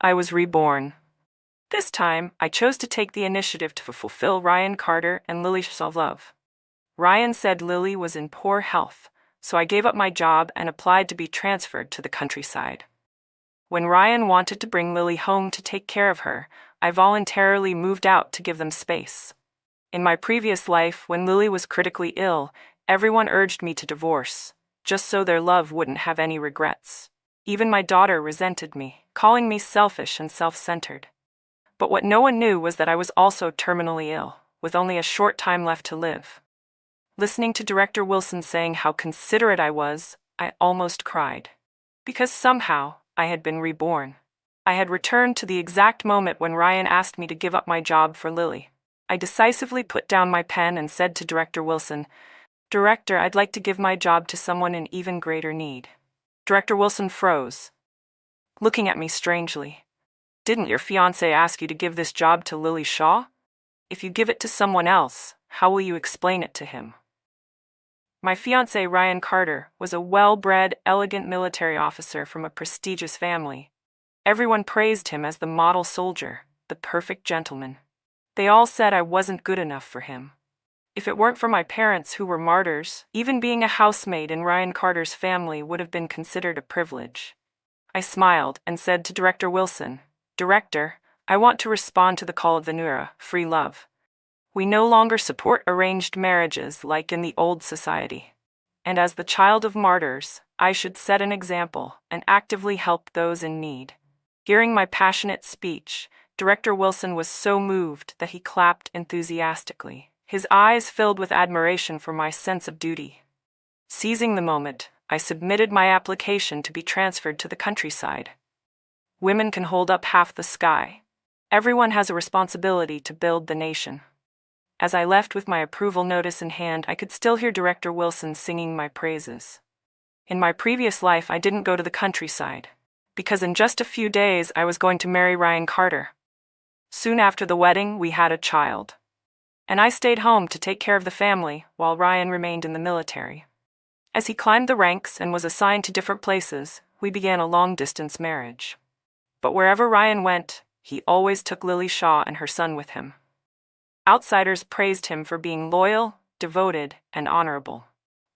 I was reborn. This time, I chose to take the initiative to fulfill Ryan Carter and Lily Shaw's love. Ryan said Lily was in poor health, so I gave up my job and applied to be transferred to the countryside. When Ryan wanted to bring Lily home to take care of her, I voluntarily moved out to give them space. In my previous life, when Lily was critically ill, everyone urged me to divorce, just so their love wouldn't have any regrets. Even my daughter resented me, calling me selfish and self-centered. But what no one knew was that I was also terminally ill, with only a short time left to live. Listening to Director Wilson saying how considerate I was, I almost cried. Because somehow, I had been reborn. I had returned to the exact moment when Ryan asked me to give up my job for Lily. I decisively put down my pen and said to Director Wilson, "Director, I'd like to give my job to someone in even greater need." Director Wilson froze, looking at me strangely. "Didn't your fiancé ask you to give this job to Lily Shaw? If you give it to someone else, how will you explain it to him?" My fiancé, Ryan Carter, was a well-bred, elegant military officer from a prestigious family. Everyone praised him as the model soldier, the perfect gentleman. They all said I wasn't good enough for him. If it weren't for my parents, who were martyrs, even being a housemaid in Ryan Carter's family would have been considered a privilege. I smiled and said to Director Wilson, "Director, I want to respond to the call of the new era, free love. We no longer support arranged marriages like in the old society. And as the child of martyrs, I should set an example and actively help those in need." Hearing my passionate speech, Director Wilson was so moved that he clapped enthusiastically, his eyes filled with admiration for my sense of duty. Seizing the moment, I submitted my application to be transferred to the countryside. Women can hold up half the sky. Everyone has a responsibility to build the nation. As I left with my approval notice in hand, I could still hear Director Wilson singing my praises. In my previous life, I didn't go to the countryside, because in just a few days I was going to marry Ryan Carter. Soon after the wedding, we had a child. And I stayed home to take care of the family while Ryan remained in the military. As he climbed the ranks and was assigned to different places, we began a long-distance marriage. But wherever Ryan went, he always took Lily Shaw and her son with him. Outsiders praised him for being loyal, devoted, and honorable.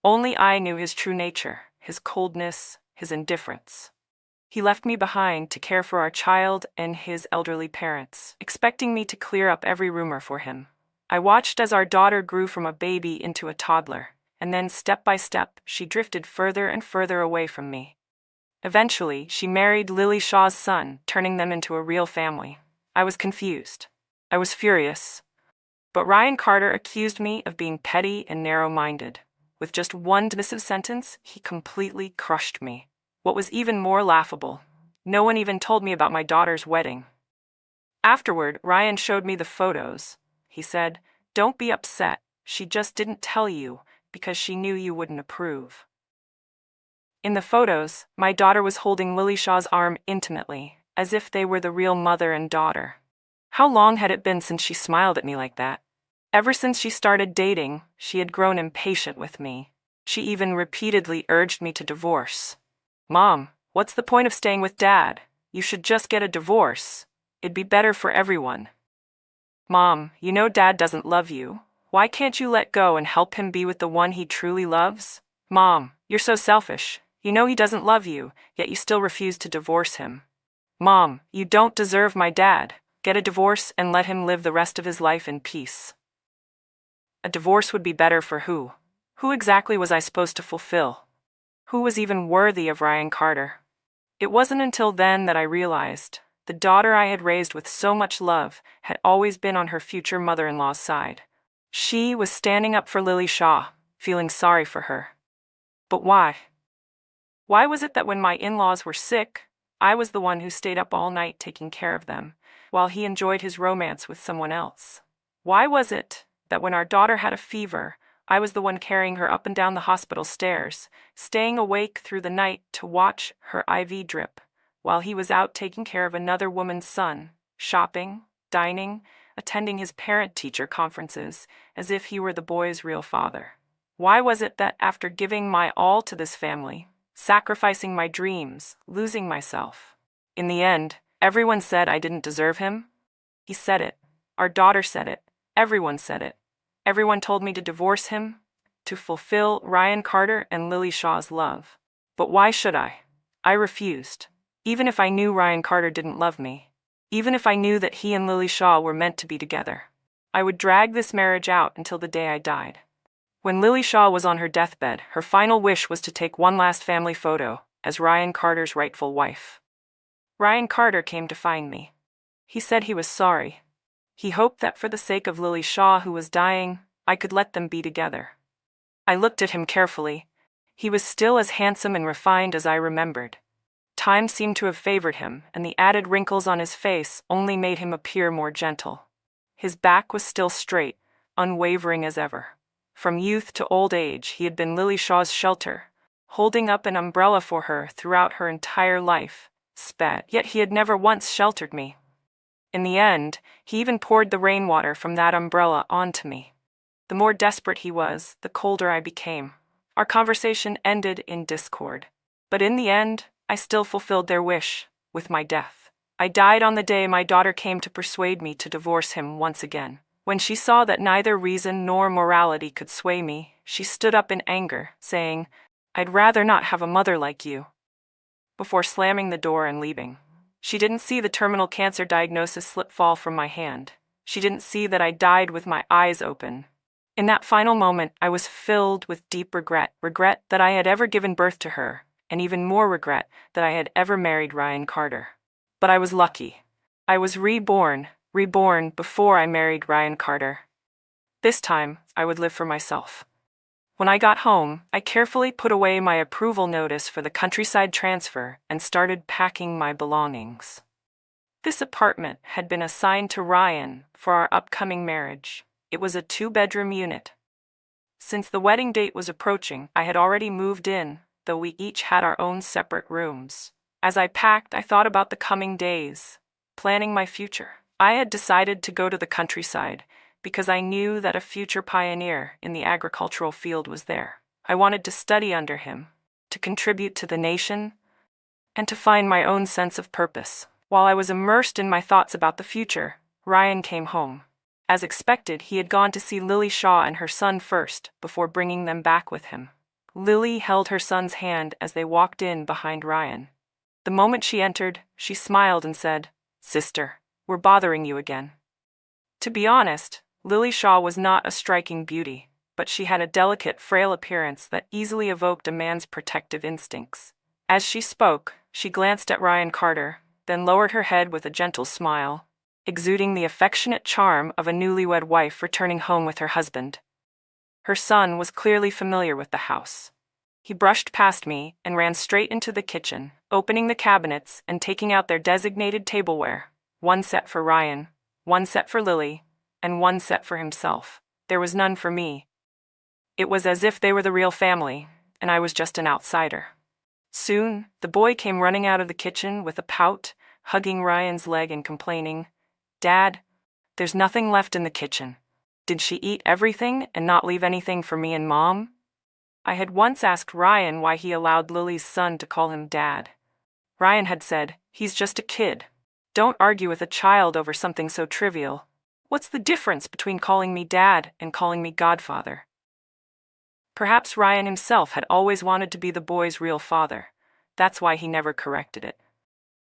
Only I knew his true nature, his coldness, his indifference. He left me behind to care for our child and his elderly parents, expecting me to clear up every rumor for him. I watched as our daughter grew from a baby into a toddler, and then step by step, she drifted further and further away from me. Eventually, she married Lily Shaw's son, turning them into a real family. I was confused. I was furious. But Ryan Carter accused me of being petty and narrow-minded. With just one dismissive sentence, he completely crushed me. What was even more laughable, no one even told me about my daughter's wedding. Afterward, Ryan showed me the photos. He said, "Don't be upset. She just didn't tell you because she knew you wouldn't approve." In the photos, my daughter was holding Lily Shaw's arm intimately, as if they were the real mother and daughter. How long had it been since she smiled at me like that? Ever since she started dating, she had grown impatient with me. She even repeatedly urged me to divorce. "Mom, what's the point of staying with Dad? You should just get a divorce. It'd be better for everyone." "Mom, you know Dad doesn't love you. Why can't you let go and help him be with the one he truly loves? Mom, you're so selfish. You know he doesn't love you, yet you still refuse to divorce him. Mom, you don't deserve my dad. Get a divorce and let him live the rest of his life in peace." A divorce would be better for who? Who exactly was I supposed to fulfill? Who was even worthy of Ryan Carter? It wasn't until then that I realized the daughter I had raised with so much love had always been on her future mother-in-law's side. She was standing up for Lily Shaw, feeling sorry for her. But why? Why was it that when my in-laws were sick, I was the one who stayed up all night taking care of them, while he enjoyed his romance with someone else? Why was it that when our daughter had a fever, I was the one carrying her up and down the hospital stairs, staying awake through the night to watch her IV drip, while he was out taking care of another woman's son, shopping, dining, attending his parent-teacher conferences, as if he were the boy's real father? Why was it that after giving my all to this family, sacrificing my dreams, losing myself, in the end, Everyone said I didn't deserve him. He said it. Our daughter said it. Everyone said it. Everyone told me to divorce him, to fulfill Ryan Carter and Lily Shaw's love. But why should I? I refused. Even if I knew Ryan Carter didn't love me. Even if I knew that he and Lily Shaw were meant to be together. I would drag this marriage out until the day I died. When Lily Shaw was on her deathbed, her final wish was to take one last family photo as Ryan Carter's rightful wife. Ryan Carter came to find me. He said he was sorry. He hoped that for the sake of Lily Shaw, who was dying, I could let them be together. I looked at him carefully. He was still as handsome and refined as I remembered. Time seemed to have favored him, and the added wrinkles on his face only made him appear more gentle. His back was still straight, unwavering as ever. From youth to old age, he had been Lily Shaw's shelter, holding up an umbrella for her throughout her entire life. Yet he had never once sheltered me. In the end, he even poured the rainwater from that umbrella onto me. The more desperate he was, the colder I became. Our conversation ended in discord. But in the end, I still fulfilled their wish, with my death. I died on the day my daughter came to persuade me to divorce him once again. When she saw that neither reason nor morality could sway me, she stood up in anger, saying, "I'd rather not have a mother like you," before slamming the door and leaving. She didn't see the terminal cancer diagnosis slip fall from my hand. She didn't see that I died with my eyes open. In that final moment, I was filled with deep regret that I had ever given birth to her, and even more regret that I had ever married Ryan Carter. But I was lucky. I was reborn before I married Ryan Carter. This time, I would live for myself. When I got home, I carefully put away my approval notice for the countryside transfer and started packing my belongings. This apartment had been assigned to Ryan for our upcoming marriage. It was a 2-bedroom unit. Since the wedding date was approaching, I had already moved in, though we each had our own separate rooms. As I packed, I thought about the coming days, planning my future. I had decided to go to the countryside because I knew that a future pioneer in the agricultural field was there. I wanted to study under him, to contribute to the nation, and to find my own sense of purpose. While I was immersed in my thoughts about the future, Ryan came home. As expected, he had gone to see Lily Shaw and her son first, before bringing them back with him. Lily held her son's hand as they walked in behind Ryan. The moment she entered, she smiled and said, "Sister, we're bothering you again." To be honest, Lily Shaw was not a striking beauty, but she had a delicate, frail appearance that easily evoked a man's protective instincts. As she spoke, she glanced at Ryan Carter, then lowered her head with a gentle smile, exuding the affectionate charm of a newlywed wife returning home with her husband. Her son was clearly familiar with the house. He brushed past me and ran straight into the kitchen, opening the cabinets and taking out their designated tableware, one set for Ryan, one set for Lily, and one set for himself. There was none for me. It was as if they were the real family, and I was just an outsider. Soon, the boy came running out of the kitchen with a pout, hugging Ryan's leg and complaining, "Dad, there's nothing left in the kitchen. Did she eat everything and not leave anything for me and Mom?" I had once asked Ryan why he allowed Lily's son to call him Dad. Ryan had said, "He's just a kid. Don't argue with a child over something so trivial. What's the difference between calling me Dad and calling me Godfather?" Perhaps Ryan himself had always wanted to be the boy's real father. That's why he never corrected it.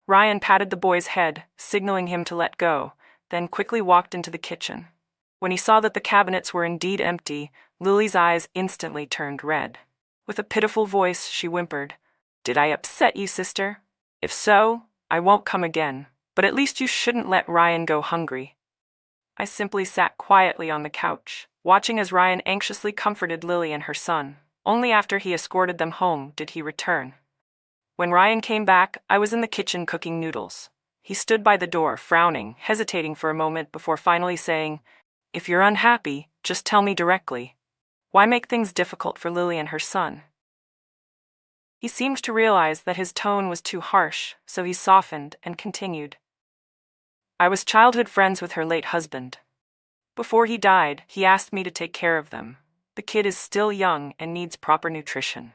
Ryan patted the boy's head, signaling him to let go, then quickly walked into the kitchen. When he saw that the cabinets were indeed empty, Lily's eyes instantly turned red. With a pitiful voice, she whimpered, "Did I upset you, sister? If so, I won't come again, but at least you shouldn't let Ryan go hungry." I simply sat quietly on the couch, watching as Ryan anxiously comforted Lily and her son. Only after he escorted them home did he return. When Ryan came back, I was in the kitchen cooking noodles. He stood by the door, frowning, hesitating for a moment before finally saying, "If you're unhappy, just tell me directly. Why make things difficult for Lily and her son?" He seemed to realize that his tone was too harsh, so he softened and continued. "I was childhood friends with her late husband. Before he died, he asked me to take care of them. The kid is still young and needs proper nutrition.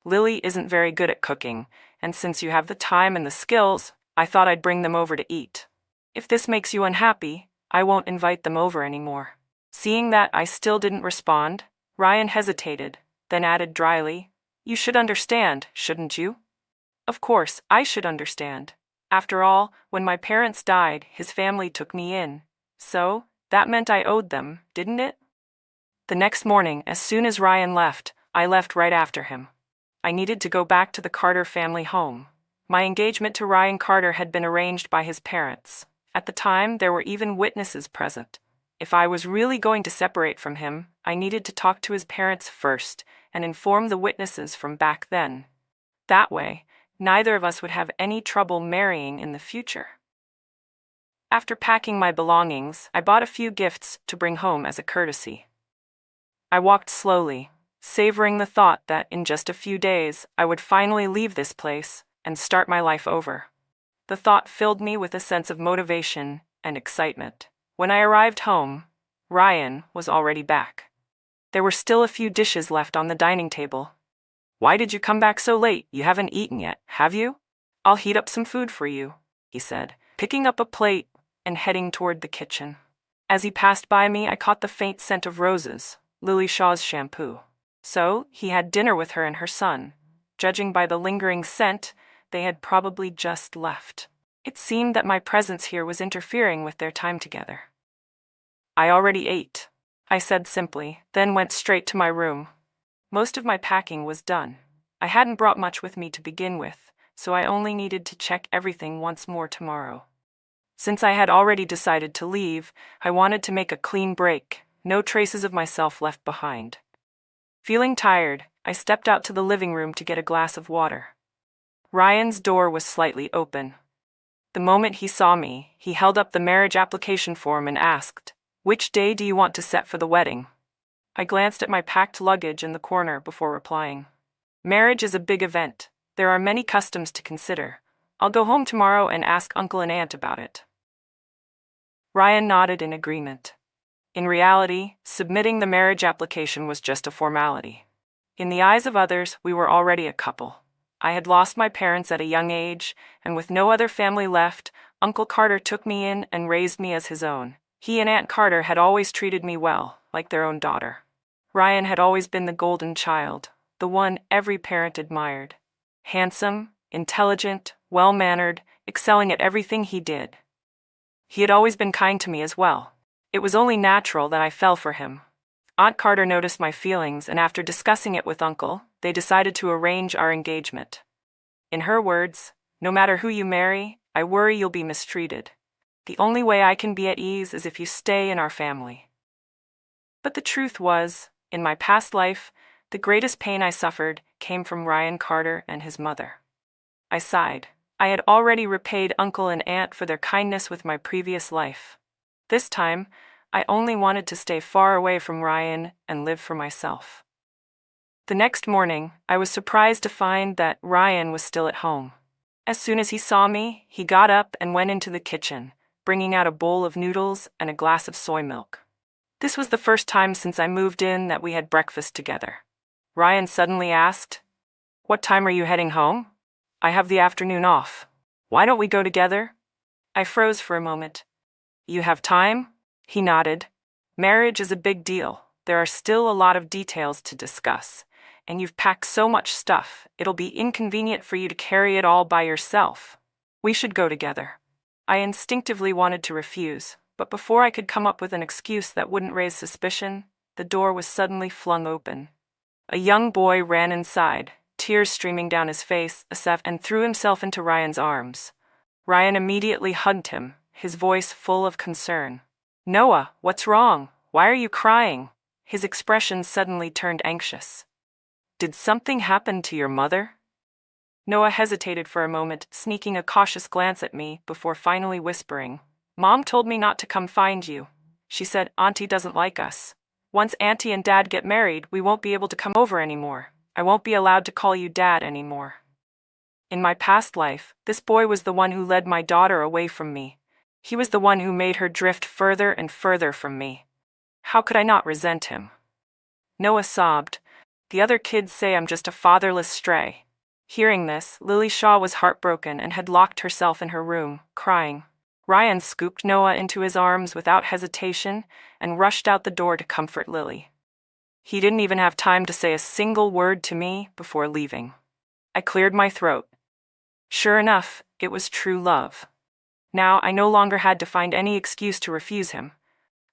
Lily isn't very good at cooking, and since you have the time and the skills, I thought I'd bring them over to eat. If this makes you unhappy, I won't invite them over anymore." Seeing that I still didn't respond, Ryan hesitated, then added dryly, "You should understand, shouldn't you?" Of course, I should understand. After all, when my parents died, his family took me in. So, that meant I owed them, didn't it? The next morning, as soon as Ryan left, I left right after him. I needed to go back to the Carter family home. My engagement to Ryan Carter had been arranged by his parents. At the time, there were even witnesses present. If I was really going to separate from him, I needed to talk to his parents first and inform the witnesses from back then. That way, neither of us would have any trouble marrying in the future. After packing my belongings, I bought a few gifts to bring home as a courtesy. I walked slowly, savoring the thought that in just a few days I would finally leave this place and start my life over. The thought filled me with a sense of motivation and excitement. When I arrived home, Ryan was already back. There were still a few dishes left on the dining table. "Why did you come back so late? You haven't eaten yet, have you?" "I'll heat up some food for you," he said, picking up a plate and heading toward the kitchen. As he passed by me, I caught the faint scent of roses, Lily Shaw's shampoo. So, he had dinner with her and her son. Judging by the lingering scent, they had probably just left. It seemed that my presence here was interfering with their time together. "I already ate," I said simply, then went straight to my room. Most of my packing was done. I hadn't brought much with me to begin with, so I only needed to check everything once more tomorrow. Since I had already decided to leave, I wanted to make a clean break, no traces of myself left behind. Feeling tired, I stepped out to the living room to get a glass of water. Ryan's door was slightly open. The moment he saw me, he held up the marriage application form and asked, "Which day do you want to set for the wedding?" I glanced at my packed luggage in the corner before replying. "Marriage is a big event. There are many customs to consider. I'll go home tomorrow and ask Uncle and Aunt about it." Ryan nodded in agreement. In reality, submitting the marriage application was just a formality. In the eyes of others, we were already a couple. I had lost my parents at a young age, and with no other family left, Uncle Carter took me in and raised me as his own. He and Aunt Carter had always treated me well, like their own daughter. Ryan had always been the golden child, the one every parent admired. Handsome, intelligent, well-mannered, excelling at everything he did. He had always been kind to me as well. It was only natural that I fell for him. Aunt Carter noticed my feelings, and after discussing it with Uncle, they decided to arrange our engagement. In her words, "No matter who you marry, I worry you'll be mistreated. The only way I can be at ease is if you stay in our family." But the truth was, in my past life, the greatest pain I suffered came from Ryan Carter and his mother. I sighed. I had already repaid Uncle and Aunt for their kindness with my previous life. This time, I only wanted to stay far away from Ryan and live for myself. The next morning, I was surprised to find that Ryan was still at home. As soon as he saw me, he got up and went into the kitchen, bringing out a bowl of noodles and a glass of soy milk. This was the first time since I moved in that we had breakfast together. Ryan suddenly asked, "What time are you heading home?" "I have the afternoon off. Why don't we go together?" I froze for a moment. "You have time?" He nodded. "Marriage is a big deal. There are still a lot of details to discuss, and you've packed so much stuff, it'll be inconvenient for you to carry it all by yourself. We should go together." I instinctively wanted to refuse, but before I could come up with an excuse that wouldn't raise suspicion, the door was suddenly flung open. A young boy ran inside, tears streaming down his face, and threw himself into Ryan's arms. Ryan immediately hugged him, his voice full of concern. "Noah, what's wrong? Why are you crying?" His expression suddenly turned anxious. "Did something happen to your mother?" Noah hesitated for a moment, sneaking a cautious glance at me before finally whispering, "Mom told me not to come find you. She said Auntie doesn't like us. Once Auntie and Dad get married, we won't be able to come over anymore. I won't be allowed to call you Dad anymore." In my past life, this boy was the one who led my daughter away from me. He was the one who made her drift further and further from me. How could I not resent him? Noah sobbed. "The other kids say I'm just a fatherless stray." Hearing this, Lily Shaw was heartbroken and had locked herself in her room, crying. Ryan scooped Noah into his arms without hesitation and rushed out the door to comfort Lily. He didn't even have time to say a single word to me before leaving. I cleared my throat. Sure enough, it was true love. Now I no longer had to find any excuse to refuse him.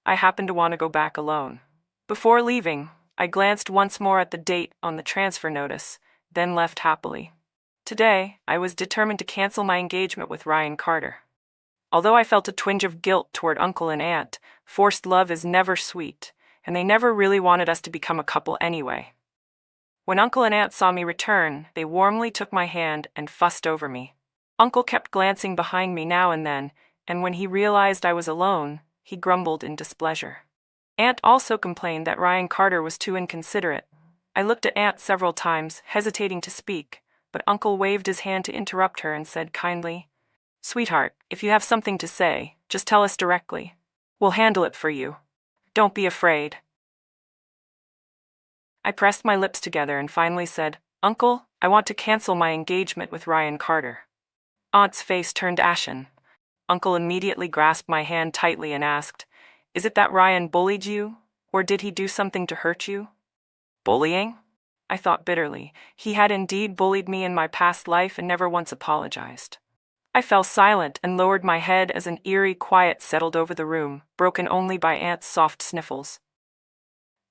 I happened to want to go back alone. Before leaving, I glanced once more at the date on the transfer notice, then left happily. Today, I was determined to cancel my engagement with Ryan Carter. Although I felt a twinge of guilt toward Uncle and Aunt, forced love is never sweet, and they never really wanted us to become a couple anyway. When Uncle and Aunt saw me return, they warmly took my hand and fussed over me. Uncle kept glancing behind me now and then, and when he realized I was alone, he grumbled in displeasure. Aunt also complained that Ryan Carter was too inconsiderate. I looked at Aunt several times, hesitating to speak, but Uncle waved his hand to interrupt her and said kindly, "Sweetheart, if you have something to say, just tell us directly. We'll handle it for you. Don't be afraid." I pressed my lips together and finally said, "Uncle, I want to cancel my engagement with Ryan Carter." Aunt's face turned ashen. Uncle immediately grasped my hand tightly and asked, "Is it that Ryan bullied you, or did he do something to hurt you?" Bullying? I thought bitterly. He had indeed bullied me in my past life and never once apologized. I fell silent and lowered my head as an eerie quiet settled over the room, broken only by Aunt's soft sniffles.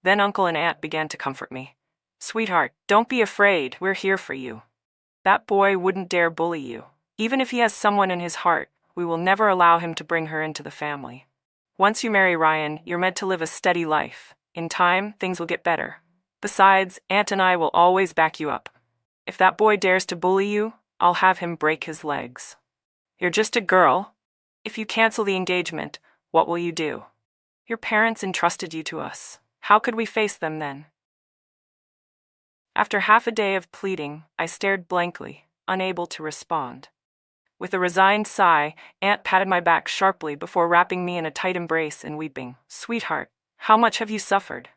Then Uncle and Aunt began to comfort me. "Sweetheart, don't be afraid, we're here for you. That boy wouldn't dare bully you. Even if he has someone in his heart, we will never allow him to bring her into the family. Once you marry Ryan, you're meant to live a steady life. In time, things will get better. Besides, Aunt and I will always back you up. If that boy dares to bully you, I'll have him break his legs. You're just a girl. If you cancel the engagement, what will you do? Your parents entrusted you to us. How could we face them then?" After half a day of pleading, I stared blankly, unable to respond. With a resigned sigh, Aunt patted my back sharply before wrapping me in a tight embrace and weeping. "Sweetheart, how much have you suffered?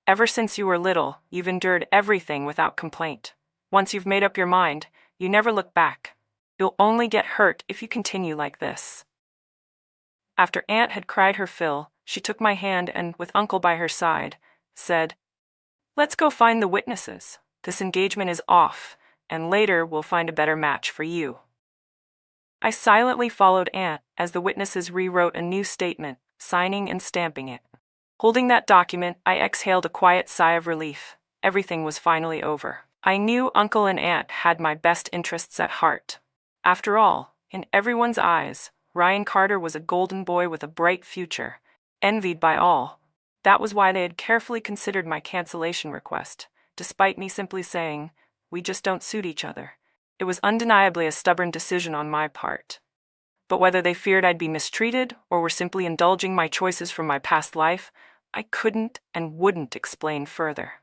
Ever since you were little, you've endured everything without complaint. Once you've made up your mind, you never look back. You'll only get hurt if you continue like this." After Aunt had cried her fill, she took my hand and, with Uncle by her side, said, "Let's go find the witnesses. This engagement is off, and later we'll find a better match for you." I silently followed Aunt as the witnesses rewrote a new statement, signing and stamping it. Holding that document, I exhaled a quiet sigh of relief. Everything was finally over. I knew Uncle and Aunt had my best interests at heart. After all, in everyone's eyes, Ryan Carter was a golden boy with a bright future, envied by all. That was why they had carefully considered my cancellation request, despite me simply saying, "We just don't suit each other." It was undeniably a stubborn decision on my part. But whether they feared I'd be mistreated or were simply indulging my choices from my past life, I couldn't and wouldn't explain further.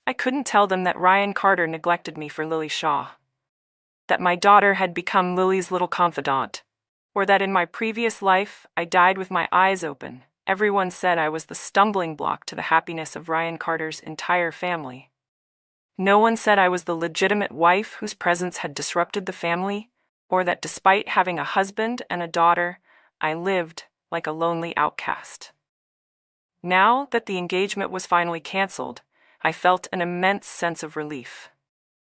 I couldn't tell them that Ryan Carter neglected me for Lily Shaw, that my daughter had become Lily's little confidant, or that in my previous life I died with my eyes open. Everyone said I was the stumbling block to the happiness of Ryan Carter's entire family. No one said I was the legitimate wife whose presence had disrupted the family, or that despite having a husband and a daughter, I lived like a lonely outcast. Now that the engagement was finally canceled, I felt an immense sense of relief.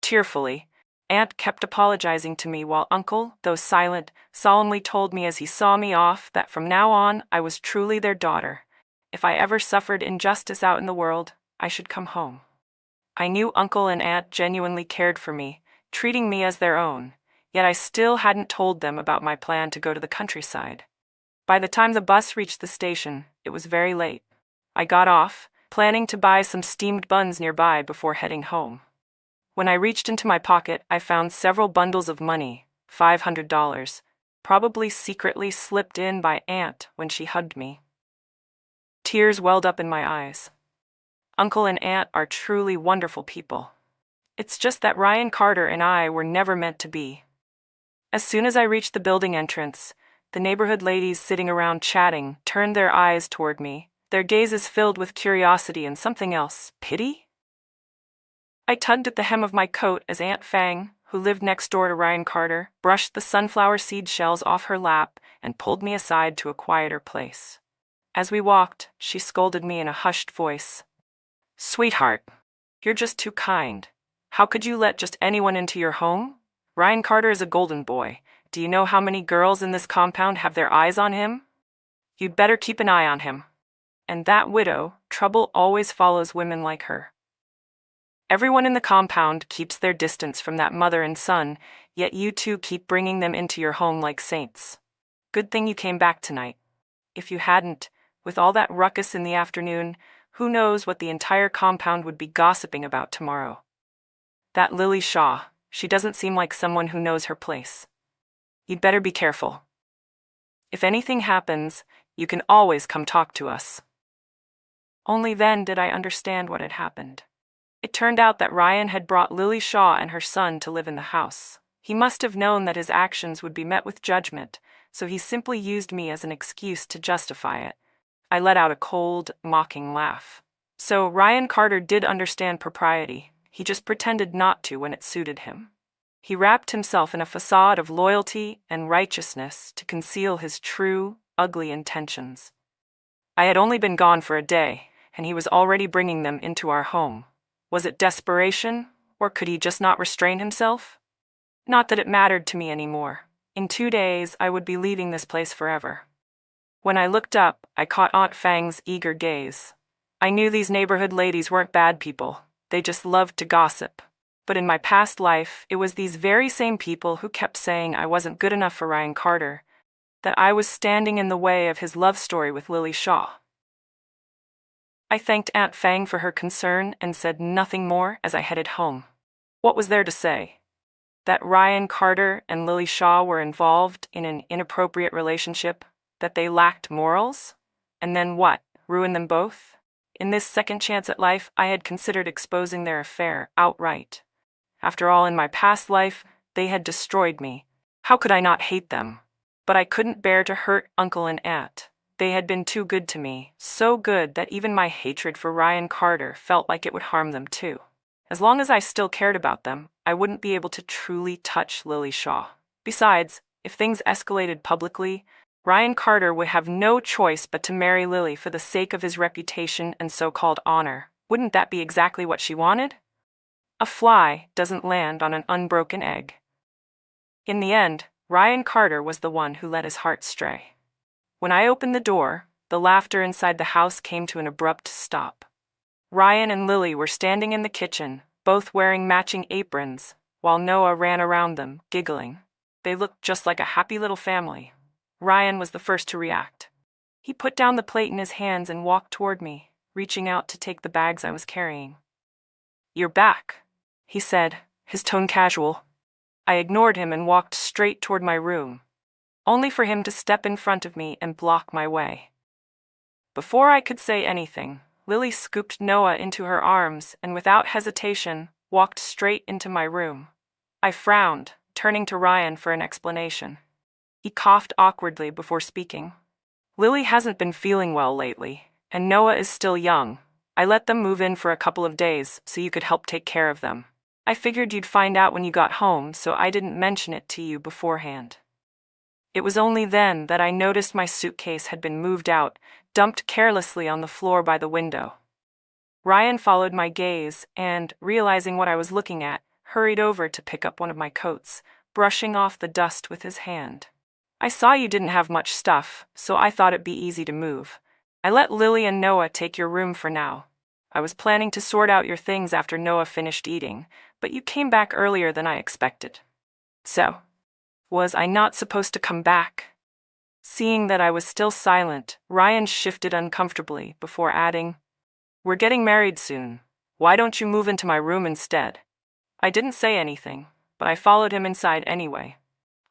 Tearfully, Aunt kept apologizing to me while Uncle, though silent, solemnly told me as he saw me off that from now on I was truly their daughter. If I ever suffered injustice out in the world, I should come home. I knew Uncle and Aunt genuinely cared for me, treating me as their own, yet I still hadn't told them about my plan to go to the countryside. By the time the bus reached the station, it was very late. I got off, planning to buy some steamed buns nearby before heading home. When I reached into my pocket, I found several bundles of money, $500, probably secretly slipped in by Aunt when she hugged me. Tears welled up in my eyes. Uncle and Aunt are truly wonderful people. It's just that Ryan Carter and I were never meant to be. As soon as I reached the building entrance, the neighborhood ladies sitting around chatting turned their eyes toward me, their gazes filled with curiosity and something else, pity? I tugged at the hem of my coat as Aunt Fang, who lived next door to Ryan Carter, brushed the sunflower seed shells off her lap and pulled me aside to a quieter place. As we walked, she scolded me in a hushed voice. "Sweetheart, you're just too kind. How could you let just anyone into your home? Ryan Carter is a golden boy. Do you know how many girls in this compound have their eyes on him? You'd better keep an eye on him. And that widow, trouble always follows women like her. Everyone in the compound keeps their distance from that mother and son, yet you two keep bringing them into your home like saints. Good thing you came back tonight. If you hadn't, with all that ruckus in the afternoon, who knows what the entire compound would be gossiping about tomorrow. That Lily Shaw, she doesn't seem like someone who knows her place. You'd better be careful. If anything happens, you can always come talk to us." Only then did I understand what had happened. It turned out that Ryan had brought Lily Shaw and her son to live in the house. He must have known that his actions would be met with judgment, so he simply used me as an excuse to justify it. I let out a cold, mocking laugh. So Ryan Carter did understand propriety. He just pretended not to when it suited him. He wrapped himself in a facade of loyalty and righteousness to conceal his true, ugly intentions. I had only been gone for a day, and he was already bringing them into our home. Was it desperation, or could he just not restrain himself? Not that it mattered to me anymore. In 2 days, I would be leaving this place forever. When I looked up, I caught Aunt Fang's eager gaze. I knew these neighborhood ladies weren't bad people. They just loved to gossip. But in my past life, it was these very same people who kept saying I wasn't good enough for Ryan Carter, that I was standing in the way of his love story with Lily Shaw. I thanked Aunt Fang for her concern and said nothing more as I headed home. What was there to say? That Ryan Carter and Lily Shaw were involved in an inappropriate relationship? That they lacked morals? And then what, ruin them both? In this second chance at life, I had considered exposing their affair outright. After all, in my past life, they had destroyed me. How could I not hate them? But I couldn't bear to hurt Uncle and Aunt. They had been too good to me, so good that even my hatred for Ryan Carter felt like it would harm them too. As long as I still cared about them, I wouldn't be able to truly touch Lily Shaw. Besides, if things escalated publicly, Ryan Carter would have no choice but to marry Lily for the sake of his reputation and so-called honor. Wouldn't that be exactly what she wanted? A fly doesn't land on an unbroken egg. In the end, Ryan Carter was the one who let his heart stray. When I opened the door, the laughter inside the house came to an abrupt stop. Ryan and Lily were standing in the kitchen, both wearing matching aprons, while Noah ran around them, giggling. They looked just like a happy little family. Ryan was the first to react. He put down the plate in his hands and walked toward me, reaching out to take the bags I was carrying. "You're back," he said, his tone casual. I ignored him and walked straight toward my room, only for him to step in front of me and block my way. Before I could say anything, Lily scooped Noah into her arms and without hesitation walked straight into my room. I frowned, turning to Ryan for an explanation. He coughed awkwardly before speaking. "Lily hasn't been feeling well lately, and Noah is still young. I let them move in for a couple of days so you could help take care of them. I figured you'd find out when you got home, so I didn't mention it to you beforehand." It was only then that I noticed my suitcase had been moved out, dumped carelessly on the floor by the window. Ryan followed my gaze and, realizing what I was looking at, hurried over to pick up one of my coats, brushing off the dust with his hand. "I saw you didn't have much stuff, so I thought it'd be easy to move. I let Lily and Noah take your room for now. I was planning to sort out your things after Noah finished eating, but you came back earlier than I expected. So, was I not supposed to come back?" Seeing that I was still silent, Ryan shifted uncomfortably before adding, "We're getting married soon. Why don't you move into my room instead?" I didn't say anything, but I followed him inside anyway.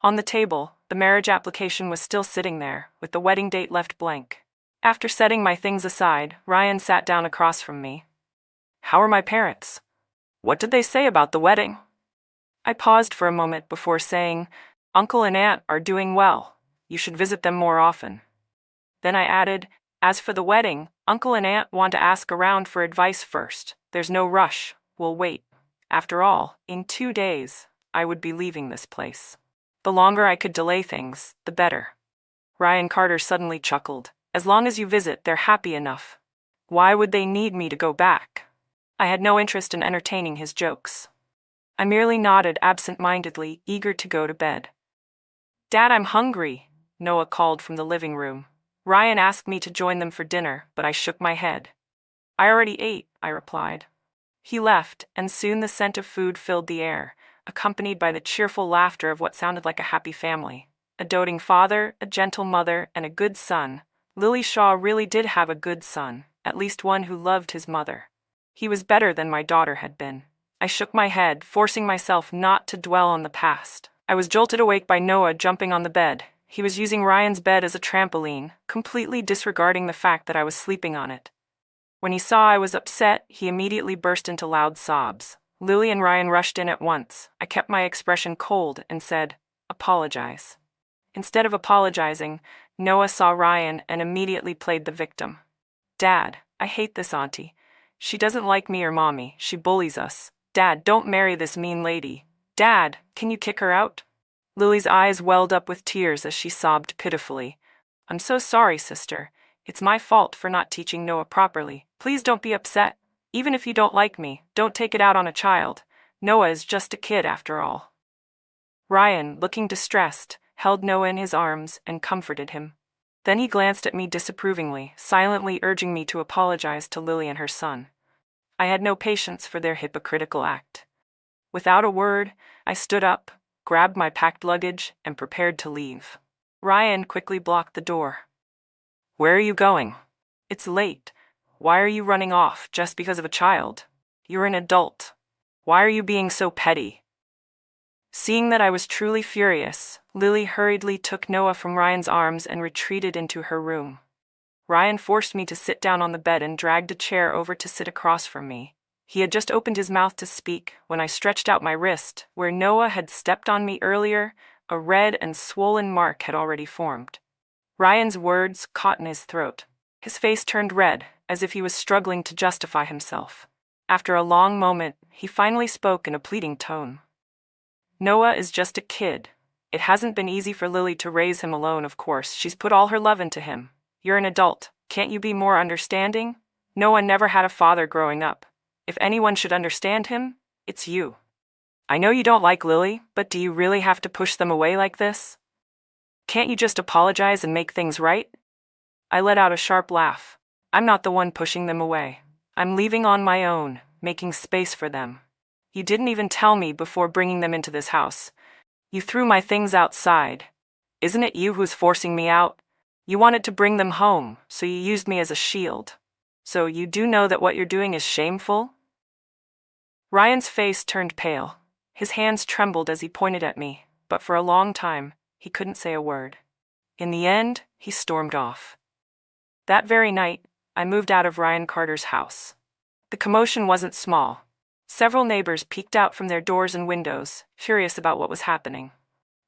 On the table, the marriage application was still sitting there, with the wedding date left blank. After setting my things aside, Ryan sat down across from me. "How are my parents? What did they say about the wedding?" I paused for a moment before saying, "Uncle and Aunt are doing well. You should visit them more often." Then I added, "As for the wedding, Uncle and Aunt want to ask around for advice first. There's no rush. We'll wait." After all, in 2 days, I would be leaving this place. The longer I could delay things, the better. Ryan Carter suddenly chuckled. As long as you visit, they're happy enough. Why would they need me to go back? I had no interest in entertaining his jokes. I merely nodded absent-mindedly, eager to go to bed. "Dad, I'm hungry," Noah called from the living room. Ryan asked me to join them for dinner, but I shook my head. "I already ate," I replied. He left, and soon the scent of food filled the air, accompanied by the cheerful laughter of what sounded like a happy family. A doting father, a gentle mother, and a good son. Lily Shaw really did have a good son, at least one who loved his mother. He was better than my daughter had been. I shook my head, forcing myself not to dwell on the past. I was jolted awake by Noah jumping on the bed. He was using Ryan's bed as a trampoline, completely disregarding the fact that I was sleeping on it. When he saw I was upset, he immediately burst into loud sobs. Lily and Ryan rushed in at once. I kept my expression cold and said, "Apologize." Instead of apologizing, Noah saw Ryan and immediately played the victim. "Dad, I hate this auntie. She doesn't like me or mommy. She bullies us. Dad, don't marry this mean lady. Dad, can you kick her out?" Lily's eyes welled up with tears as she sobbed pitifully. "I'm so sorry, sister. It's my fault for not teaching Noah properly. Please don't be upset. Even if you don't like me, don't take it out on a child. Noah is just a kid after all." Ryan, looking distressed, held Noah in his arms and comforted him. Then he glanced at me disapprovingly, silently urging me to apologize to Lily and her son. I had no patience for their hypocritical act. Without a word, I stood up, grabbed my packed luggage, and prepared to leave. Ryan quickly blocked the door. "Where are you going? It's late. Why are you running off just because of a child? You're an adult. Why are you being so petty?" Seeing that I was truly furious, Lily hurriedly took Noah from Ryan's arms and retreated into her room. Ryan forced me to sit down on the bed and dragged a chair over to sit across from me. He had just opened his mouth to speak when I stretched out my wrist. Where Noah had stepped on me earlier, a red and swollen mark had already formed. Ryan's words caught in his throat. His face turned red, as if he was struggling to justify himself. After a long moment, he finally spoke in a pleading tone. "Noah is just a kid. It hasn't been easy for Lily to raise him alone, of course. She's put all her love into him. You're an adult. Can't you be more understanding? Noah never had a father growing up. If anyone should understand him, it's you. I know you don't like Lily, but do you really have to push them away like this? Can't you just apologize and make things right?" I let out a sharp laugh. "I'm not the one pushing them away. I'm leaving on my own, making space for them. You didn't even tell me before bringing them into this house. You threw my things outside. Isn't it you who's forcing me out? You wanted to bring them home, so you used me as a shield. So you do know that what you're doing is shameful?" Ryan's face turned pale. His hands trembled as he pointed at me, but for a long time, he couldn't say a word. In the end, he stormed off. That very night, I moved out of Ryan Carter's house. The commotion wasn't small. Several neighbors peeked out from their doors and windows, curious about what was happening.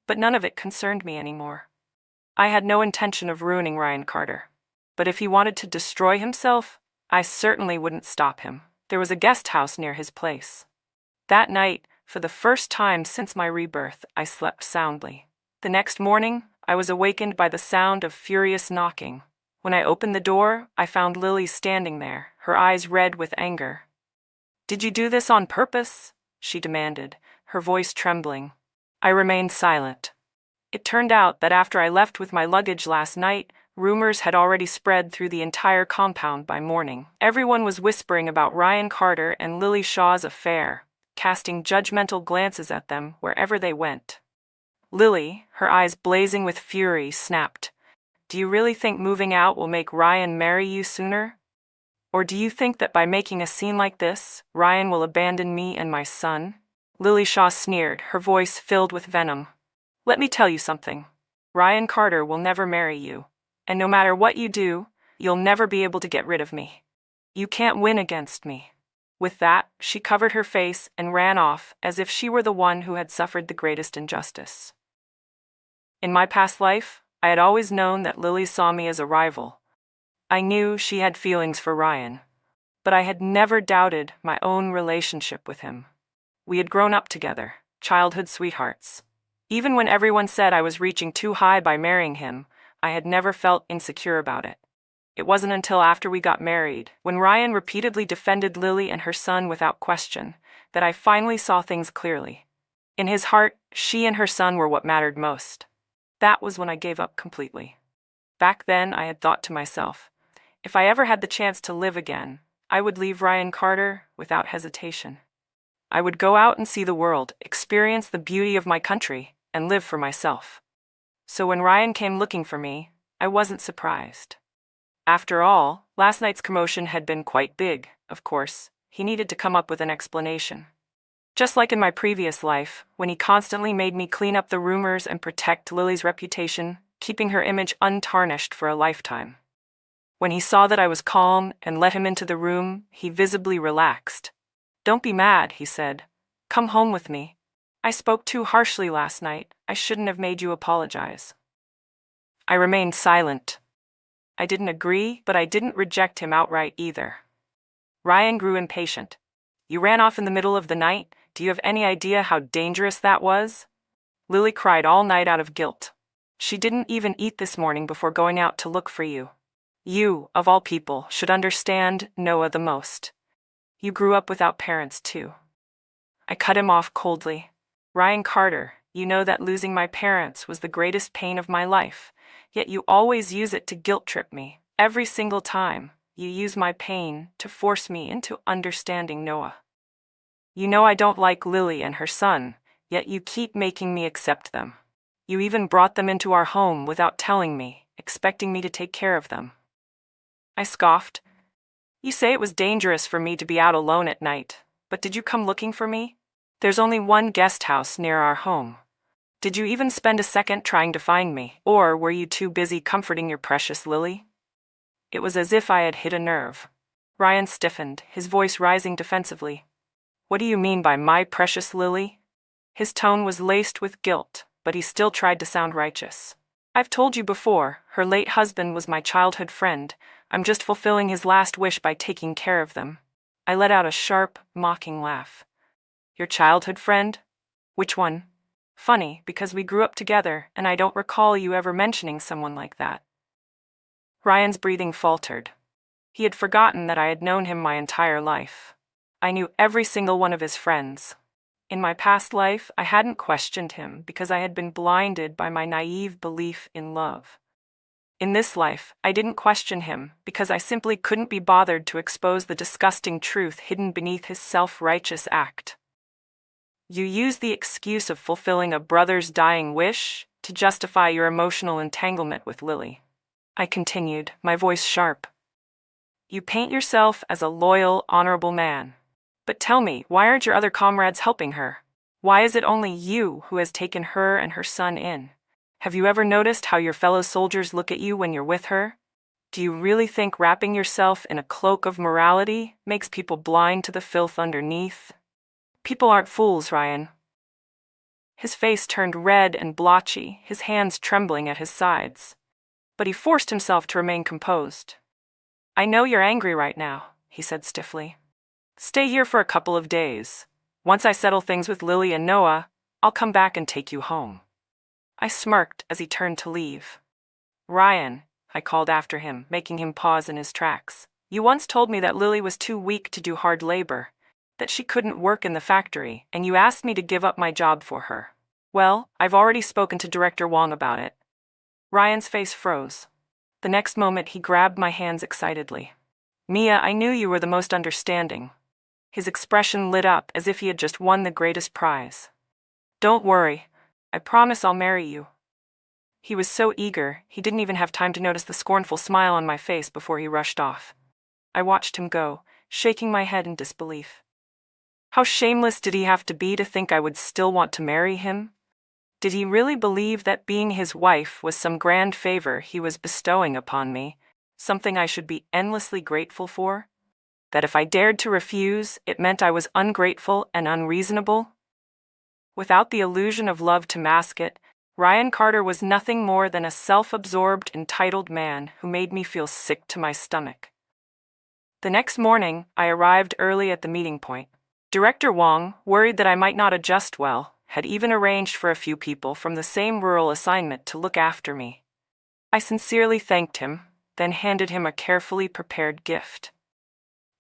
But none of it concerned me anymore. I had no intention of ruining Ryan Carter. But if he wanted to destroy himself, I certainly wouldn't stop him. There was a guest house near his place. That night, for the first time since my rebirth, I slept soundly. The next morning, I was awakened by the sound of furious knocking. When I opened the door, I found Lily standing there, her eyes red with anger. "Did you do this on purpose?" she demanded, her voice trembling. I remained silent. It turned out that after I left with my luggage last night, rumors had already spread through the entire compound by morning. Everyone was whispering about Ryan Carter and Lily Shaw's affair, casting judgmental glances at them wherever they went. Lily, her eyes blazing with fury, snapped, "Do you really think moving out will make Ryan marry you sooner? Or do you think that by making a scene like this, Ryan will abandon me and my son?" Lily Shaw sneered, her voice filled with venom. "Let me tell you something. Ryan Carter will never marry you. And no matter what you do, you'll never be able to get rid of me. You can't win against me." With that, she covered her face and ran off as if she were the one who had suffered the greatest injustice. In my past life, I had always known that Lily saw me as a rival. I knew she had feelings for Ryan, but I had never doubted my own relationship with him. We had grown up together, childhood sweethearts. Even when everyone said I was reaching too high by marrying him, I had never felt insecure about it. It wasn't until after we got married, when Ryan repeatedly defended Lily and her son without question, that I finally saw things clearly. In his heart, she and her son were what mattered most. That was when I gave up completely. Back then, I had thought to myself, if I ever had the chance to live again, I would leave Ryan Carter without hesitation. I would go out and see the world, experience the beauty of my country, and live for myself. So when Ryan came looking for me, I wasn't surprised. After all, last night's commotion had been quite big, of course. He needed to come up with an explanation. Just like in my previous life, when he constantly made me clean up the rumors and protect Lily's reputation, keeping her image untarnished for a lifetime. When he saw that I was calm and let him into the room, he visibly relaxed. "Don't be mad," he said. "Come home with me. I spoke too harshly last night. I shouldn't have made you apologize." I remained silent. I didn't agree, but I didn't reject him outright either. Ryan grew impatient. "You ran off in the middle of the night? Do you have any idea how dangerous that was? Lily cried all night out of guilt. She didn't even eat this morning before going out to look for you. You, of all people, should understand Noah the most. You grew up without parents, too." I cut him off coldly. "Ryan Carter, you know that losing my parents was the greatest pain of my life, yet you always use it to guilt-trip me. Every single time, you use my pain to force me into understanding Noah. You know I don't like Lily and her son, yet you keep making me accept them. You even brought them into our home without telling me, expecting me to take care of them." I scoffed. "You say it was dangerous for me to be out alone at night, but did you come looking for me? There's only one guest house near our home. Did you even spend a second trying to find me, or were you too busy comforting your precious Lily?" It was as if I had hit a nerve. Ryan stiffened, his voice rising defensively. "What do you mean by my precious Lily?" His tone was laced with guilt, but he still tried to sound righteous. "I've told you before, her late husband was my childhood friend. I'm just fulfilling his last wish by taking care of them." I let out a sharp, mocking laugh. "Your childhood friend? Which one? Funny, because we grew up together, and I don't recall you ever mentioning someone like that." Ryan's breathing faltered. He had forgotten that I had known him my entire life. I knew every single one of his friends. In my past life, I hadn't questioned him because I had been blinded by my naive belief in love. In this life, I didn't question him because I simply couldn't be bothered to expose the disgusting truth hidden beneath his self-righteous act. "You use the excuse of fulfilling a brother's dying wish to justify your emotional entanglement with Lily," I continued, my voice sharp. "You paint yourself as a loyal, honorable man. But tell me, why aren't your other comrades helping her? Why is it only you who has taken her and her son in? Have you ever noticed how your fellow soldiers look at you when you're with her? Do you really think wrapping yourself in a cloak of morality makes people blind to the filth underneath? People aren't fools, Ryan." His face turned red and blotchy, his hands trembling at his sides. But he forced himself to remain composed. "I know you're angry right now," he said stiffly. "Stay here for a couple of days. Once I settle things with Lily and Noah, I'll come back and take you home." I smirked as he turned to leave. "Ryan," I called after him, making him pause in his tracks. "You once told me that Lily was too weak to do hard labor, that she couldn't work in the factory, and you asked me to give up my job for her. Well, I've already spoken to Director Wong about it." Ryan's face froze. The next moment he grabbed my hands excitedly. "Mia, I knew you were the most understanding." His expression lit up as if he had just won the greatest prize. "Don't worry. I promise I'll marry you." He was so eager, he didn't even have time to notice the scornful smile on my face before he rushed off. I watched him go, shaking my head in disbelief. How shameless did he have to be to think I would still want to marry him? Did he really believe that being his wife was some grand favor he was bestowing upon me, something I should be endlessly grateful for? That if I dared to refuse, it meant I was ungrateful and unreasonable? Without the illusion of love to mask it, Ryan Carter was nothing more than a self-absorbed, entitled man who made me feel sick to my stomach. The next morning, I arrived early at the meeting point. Director Wong, worried that I might not adjust well, had even arranged for a few people from the same rural assignment to look after me. I sincerely thanked him, then handed him a carefully prepared gift.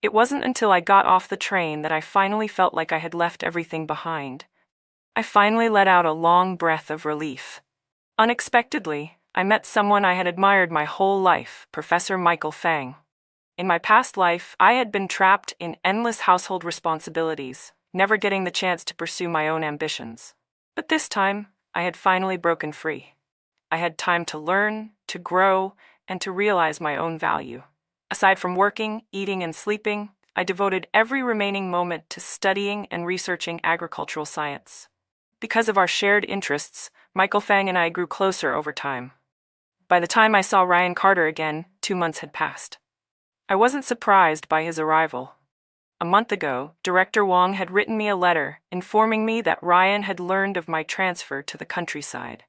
It wasn't until I got off the train that I finally felt like I had left everything behind. I finally let out a long breath of relief. Unexpectedly, I met someone I had admired my whole life, Professor Michael Fang. In my past life, I had been trapped in endless household responsibilities, never getting the chance to pursue my own ambitions. But this time, I had finally broken free. I had time to learn, to grow, and to realize my own value. Aside from working, eating, and sleeping, I devoted every remaining moment to studying and researching agricultural science. Because of our shared interests, Michael Fang and I grew closer over time. By the time I saw Ryan Carter again, 2 months had passed. I wasn't surprised by his arrival. A month ago, Director Wong had written me a letter informing me that Ryan had learned of my transfer to the countryside.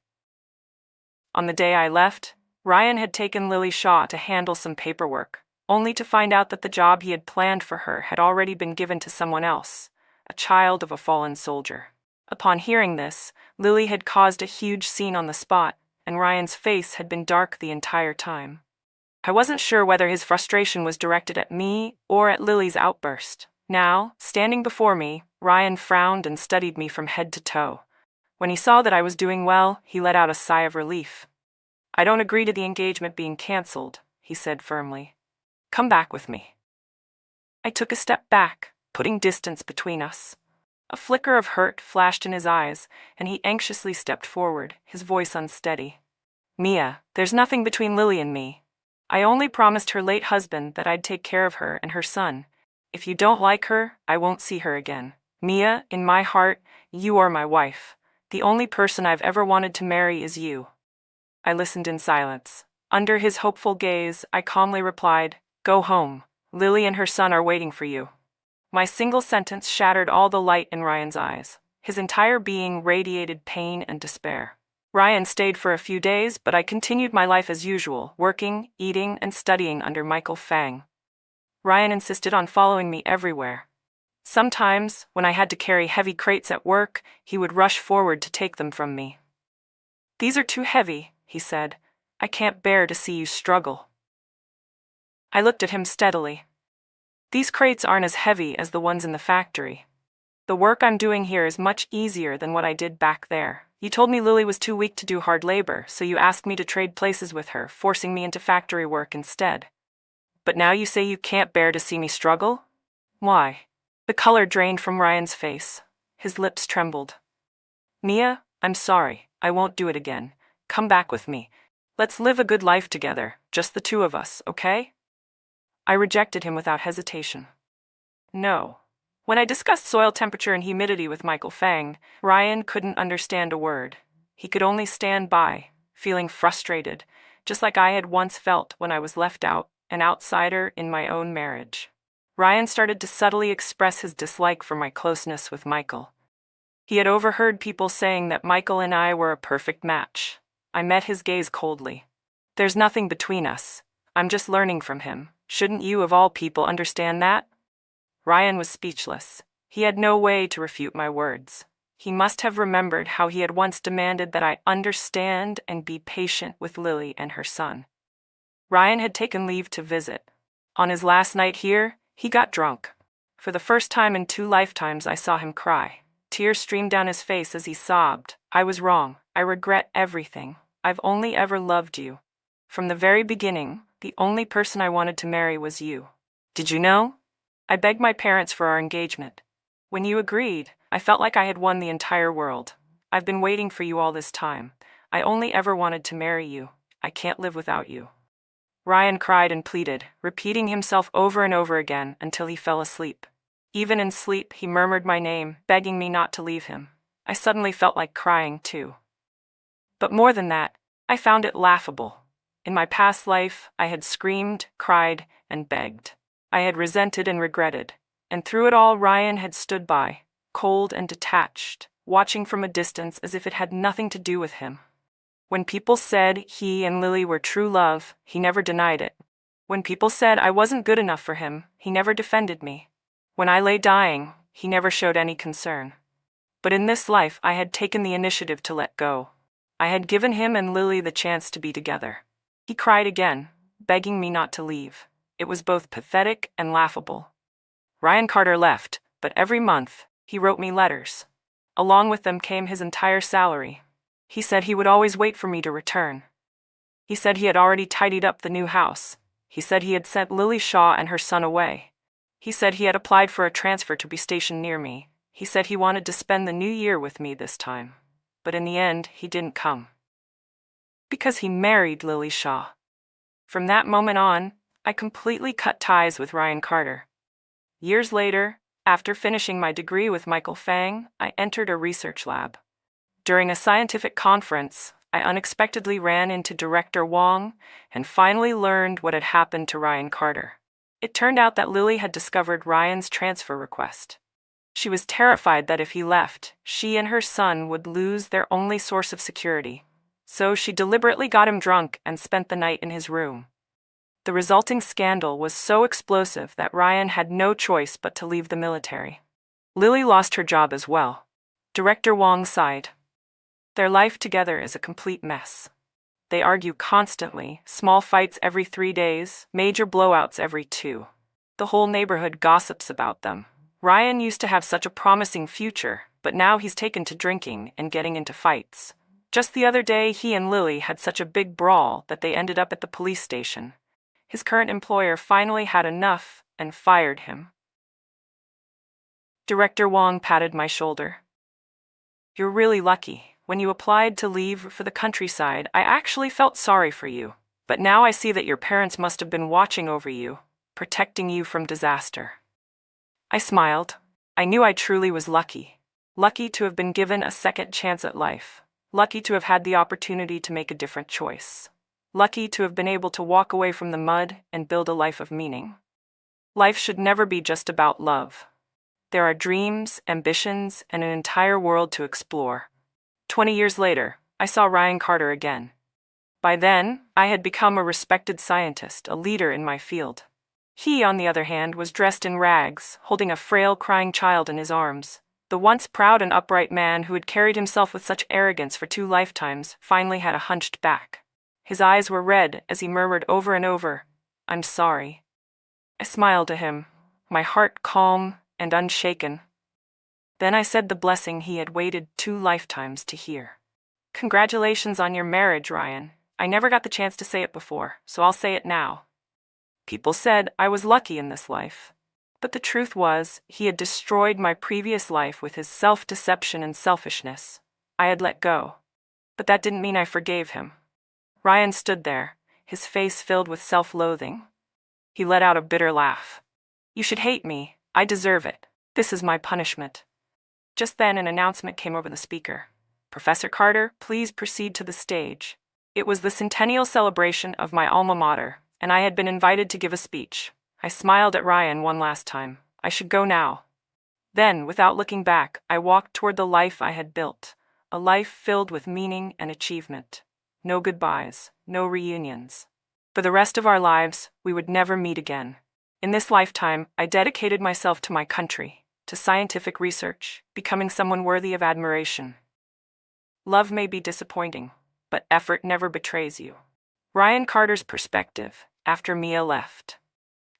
On the day I left, Ryan had taken Lily Shaw to handle some paperwork, only to find out that the job he had planned for her had already been given to someone else, a child of a fallen soldier. Upon hearing this, Lily had caused a huge scene on the spot, and Ryan's face had been dark the entire time. I wasn't sure whether his frustration was directed at me or at Lily's outburst. Now, standing before me, Ryan frowned and studied me from head to toe. When he saw that I was doing well, he let out a sigh of relief. "I don't agree to the engagement being cancelled," he said firmly. "Come back with me." I took a step back, putting distance between us. A flicker of hurt flashed in his eyes, and he anxiously stepped forward, his voice unsteady. "Mia, there's nothing between Lily and me. I only promised her late husband that I'd take care of her and her son. If you don't like her, I won't see her again. Mia, in my heart, you are my wife. The only person I've ever wanted to marry is you." I listened in silence. Under his hopeful gaze, I calmly replied, "Go home. Lily and her son are waiting for you." My single sentence shattered all the light in Ryan's eyes. His entire being radiated pain and despair. Ryan stayed for a few days, but I continued my life as usual, working, eating, and studying under Michael Fang. Ryan insisted on following me everywhere. Sometimes, when I had to carry heavy crates at work, he would rush forward to take them from me. "These are too heavy," he said. "I can't bear to see you struggle." I looked at him steadily. "These crates aren't as heavy as the ones in the factory. The work I'm doing here is much easier than what I did back there. You told me Lily was too weak to do hard labor, so you asked me to trade places with her, forcing me into factory work instead. But now you say you can't bear to see me struggle? Why?" The color drained from Ryan's face. His lips trembled. "Mia, I'm sorry. I won't do it again. Come back with me. Let's live a good life together, just the two of us, okay?" I rejected him without hesitation. No. When I discussed soil temperature and humidity with Michael Fang, Ryan couldn't understand a word. He could only stand by, feeling frustrated, just like I had once felt when I was left out, an outsider in my own marriage. Ryan started to subtly express his dislike for my closeness with Michael. He had overheard people saying that Michael and I were a perfect match. I met his gaze coldly. "There's nothing between us. I'm just learning from him. Shouldn't you, of all people, understand that?" Ryan was speechless. He had no way to refute my words. He must have remembered how he had once demanded that I understand and be patient with Lily and her son. Ryan had taken leave to visit. On his last night here, he got drunk. For the first time in 2 lifetimes, I saw him cry. Tears streamed down his face as he sobbed. "I was wrong. I regret everything. I've only ever loved you. From the very beginning, the only person I wanted to marry was you. Did you know? I begged my parents for our engagement. When you agreed, I felt like I had won the entire world. I've been waiting for you all this time. I only ever wanted to marry you. I can't live without you." Ryan cried and pleaded, repeating himself over and over again until he fell asleep. Even in sleep, he murmured my name, begging me not to leave him. I suddenly felt like crying, too. But more than that, I found it laughable. In my past life, I had screamed, cried, and begged. I had resented and regretted. And through it all, Ryan had stood by, cold and detached, watching from a distance as if it had nothing to do with him. When people said he and Lily were true love, he never denied it. When people said I wasn't good enough for him, he never defended me. When I lay dying, He never showed any concern. But in this life, I had taken the initiative to let go. I had given him and Lily the chance to be together. He cried again, begging me not to leave. It was both pathetic and laughable. Ryan Carter left, but every month, he wrote me letters. Along with them came his entire salary. He said he would always wait for me to return. He said he had already tidied up the new house. He said he had sent Lily Shaw and her son away. He said he had applied for a transfer to be stationed near me. He said he wanted to spend the new year with me this time. But in the end, he didn't come. Because he married Lily Shaw. From that moment on, I completely cut ties with Ryan Carter. Years later, after finishing my degree with Michael Fang, I entered a research lab. During a scientific conference, I unexpectedly ran into Director Wong and finally learned what had happened to Ryan Carter. It turned out that Lily had discovered Ryan's transfer request. She was terrified that if he left, she and her son would lose their only source of security. So she deliberately got him drunk and spent the night in his room. The resulting scandal was so explosive that Ryan had no choice but to leave the military. Lily lost her job as well. Director Wong sighed. Their life together is a complete mess. They argue constantly, small fights every 3 days, major blowouts every 2. The whole neighborhood gossips about them. Ryan used to have such a promising future, but now he's taken to drinking and getting into fights. Just the other day, he and Lily had such a big brawl that they ended up at the police station. His current employer finally had enough and fired him. Director Wong patted my shoulder. You're really lucky. When you applied to leave for the countryside, I actually felt sorry for you. But now I see that your parents must have been watching over you, protecting you from disaster. I smiled. I knew I truly was lucky. Lucky to have been given a second chance at life. Lucky to have had the opportunity to make a different choice. Lucky to have been able to walk away from the mud and build a life of meaning. Life should never be just about love. There are dreams, ambitions, and an entire world to explore. 20 years later, I saw Ryan Carter again. By then, I had become a respected scientist, a leader in my field. He, on the other hand, was dressed in rags, holding a frail, crying child in his arms. The once proud and upright man who had carried himself with such arrogance for 2 lifetimes finally had a hunched back. His eyes were red as he murmured over and over, "I'm sorry." I smiled to him, my heart calm and unshaken. Then I said the blessing he had waited 2 lifetimes to hear. "Congratulations on your marriage, Ryan. I never got the chance to say it before, so I'll say it now." People said I was lucky in this life. But the truth was, he had destroyed my previous life with his self-deception and selfishness. I had let go. But that didn't mean I forgave him. Ryan stood there, his face filled with self-loathing. He let out a bitter laugh. "You should hate me. I deserve it. This is my punishment." Just then an announcement came over the speaker. "Professor Carter, please proceed to the stage." It was the centennial celebration of my alma mater, and I had been invited to give a speech. I smiled at Ryan one last time. I should go now. Then, without looking back, I walked toward the life I had built, a life filled with meaning and achievement. No goodbyes, no reunions. For the rest of our lives, we would never meet again. In this lifetime, I dedicated myself to my country, to scientific research, becoming someone worthy of admiration. Love may be disappointing, but effort never betrays you. Ryan Carter's perspective, after Mia left.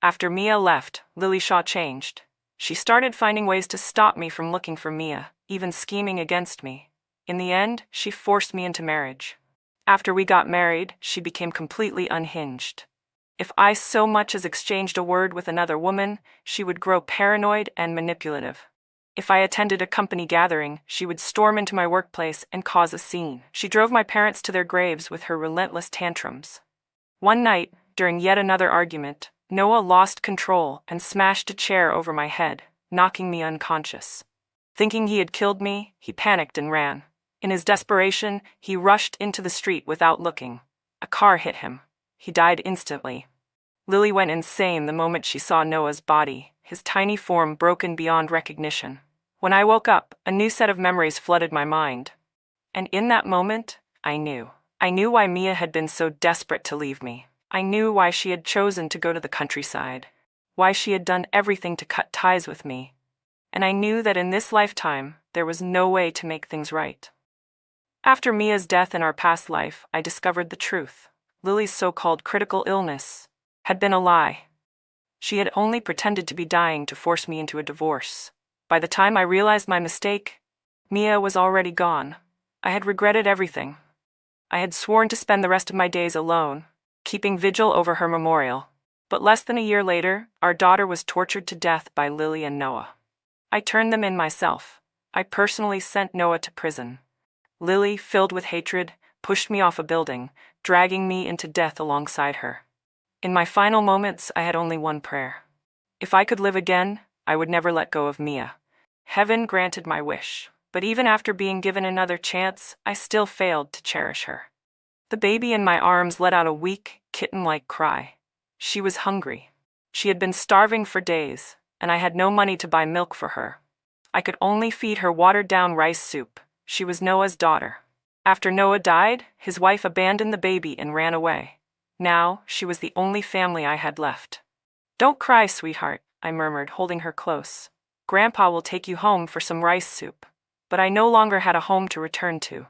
After Mia left, Lily Shaw changed. She started finding ways to stop me from looking for Mia, even scheming against me. In the end, she forced me into marriage. After we got married, she became completely unhinged. If I so much as exchanged a word with another woman, she would grow paranoid and manipulative. If I attended a company gathering, she would storm into my workplace and cause a scene. She drove my parents to their graves with her relentless tantrums. One night, during yet another argument, Noah lost control and smashed a chair over my head, knocking me unconscious. Thinking he had killed me, he panicked and ran. In his desperation, he rushed into the street without looking. A car hit him. He died instantly. Lily went insane the moment she saw Noah's body, his tiny form broken beyond recognition. When I woke up, a new set of memories flooded my mind. And in that moment, I knew. I knew why Mia had been so desperate to leave me. I knew why she had chosen to go to the countryside. Why she had done everything to cut ties with me. and I knew that in this lifetime, there was no way to make things right. After Mia's death in our past life, I discovered the truth. Lily's so-called critical illness had been a lie. She had only pretended to be dying to force me into a divorce. By the time I realized my mistake, Mia was already gone. I had regretted everything. I had sworn to spend the rest of my days alone, keeping vigil over her memorial. But less than a year later, our daughter was tortured to death by Lily and Noah. I turned them in myself. I personally sent Noah to prison. Lily, filled with hatred, pushed me off a building, dragging me into death alongside her. In my final moments, I had only one prayer. If I could live again, I would never let go of Mia. Heaven granted my wish, but even after being given another chance, I still failed to cherish her. The baby in my arms let out a weak, kitten-like cry. She was hungry. She had been starving for days, and I had no money to buy milk for her. I could only feed her watered-down rice soup. She was Noah's daughter. After Noah died, his wife abandoned the baby and ran away. Now, she was the only family I had left. "Don't cry, sweetheart," I murmured, holding her close. "Grandpa will take you home for some rice soup." But I no longer had a home to return to.